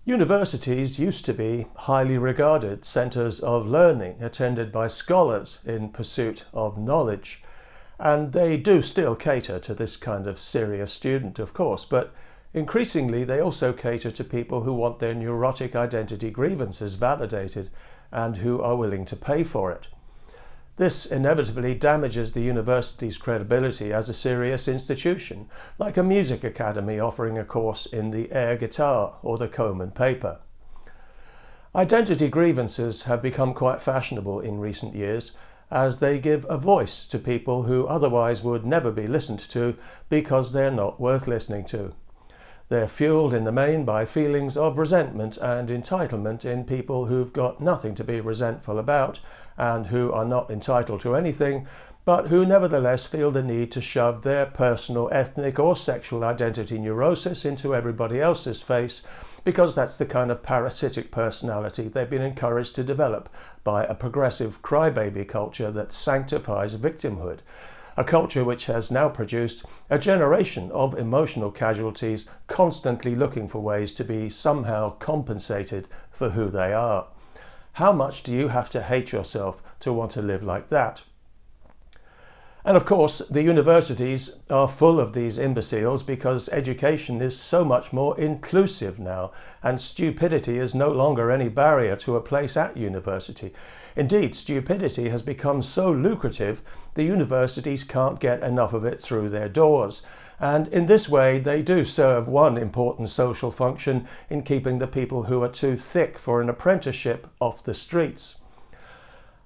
Universities used to be highly regarded centres of learning attended by scholars in pursuit of knowledge. And they do still cater to this kind of serious student, of course, but increasingly they also cater to people who want their neurotic identity grievances validated and who are willing to pay for it. This inevitably damages the university's credibility as a serious institution, like a music academy offering a course in the air guitar or the comb and paper. Identity grievances have become quite fashionable in recent years, as they give a voice to people who otherwise would never be listened to because they're not worth listening to. They're fueled in the main by feelings of resentment and entitlement in people who've got nothing to be resentful about and who are not entitled to anything, but who nevertheless feel the need to shove their personal, ethnic or sexual identity neurosis into everybody else's face because that's the kind of parasitic personality they've been encouraged to develop by a progressive crybaby culture that sanctifies victimhood. A culture which has now produced a generation of emotional casualties constantly looking for ways to be somehow compensated for who they are. How much do you have to hate yourself to want to live like that? And of course, the universities are full of these imbeciles because education is so much more inclusive now, and stupidity is no longer any barrier to a place at university. Indeed, stupidity has become so lucrative, the universities can't get enough of it through their doors. And in this way, they do serve one important social function in keeping the people who are too thick for an apprenticeship off the streets.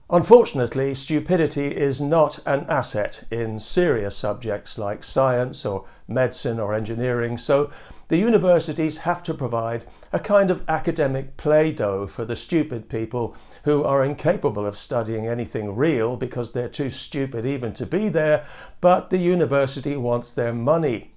Unfortunately, stupidity is not an asset in serious subjects like science or medicine or engineering, so the universities have to provide a kind of academic play-doh for the stupid people who are incapable of studying anything real because they're too stupid even to be there, but the university wants their money.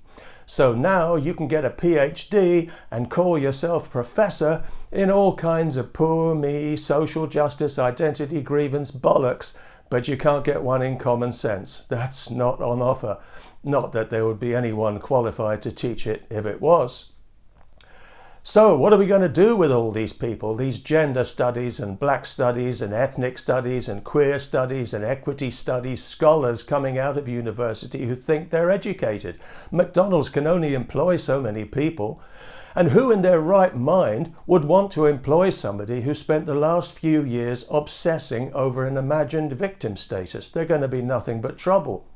So now you can get a PhD and call yourself professor in all kinds of poor me, social justice, identity grievance bollocks, but you can't get one in common sense. That's not on offer. Not that there would be anyone qualified to teach it if it was. So what are we going to do with all these people, these gender studies and black studies and ethnic studies and queer studies and equity studies scholars coming out of university who think they're educated? McDonald's can only employ so many people. And who in their right mind would want to employ somebody who spent the last few years obsessing over an imagined victim status? They're going to be nothing but trouble.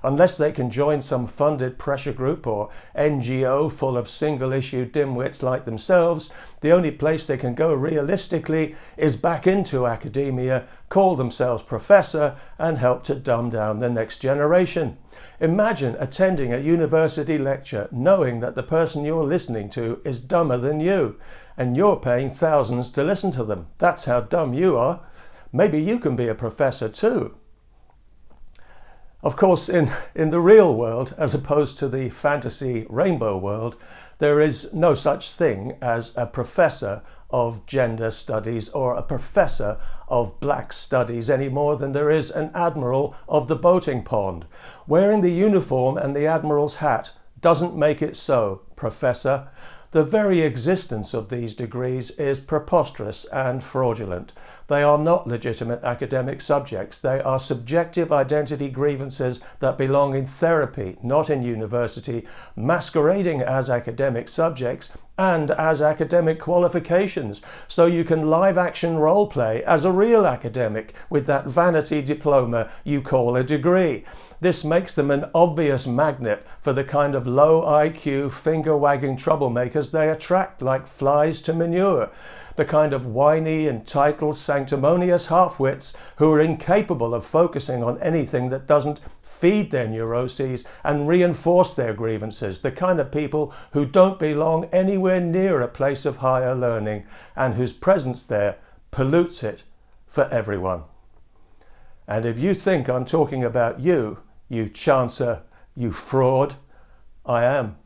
Unless they can join some funded pressure group or NGO full of single-issue dimwits like themselves, the only place they can go realistically is back into academia, call themselves professor, and help to dumb down the next generation. Imagine attending a university lecture knowing that the person you're listening to is dumber than you, and you're paying thousands to listen to them. That's how dumb you are. Maybe you can be a professor too. Of course, in the real world, as opposed to the fantasy rainbow world, there is no such thing as a professor of gender studies or a professor of black studies any more than there is an admiral of the boating pond. Wearing the uniform and the admiral's hat doesn't make it so, Professor. The very existence of these degrees is preposterous and fraudulent. They are not legitimate academic subjects. They are subjective identity grievances that belong in therapy, not in university, masquerading as academic subjects and as academic qualifications, so you can live-action role-play as a real academic with that vanity diploma you call a degree. This makes them an obvious magnet for the kind of low IQ, finger-wagging troublemakers they attract like flies to manure. The kind of whiny, entitled, sanctimonious half-wits who are incapable of focusing on anything that doesn't feed their neuroses and reinforce their grievances. The kind of people who don't belong anywhere near a place of higher learning and whose presence there pollutes it for everyone. And if you think I'm talking about you, you chancer, you fraud, I am.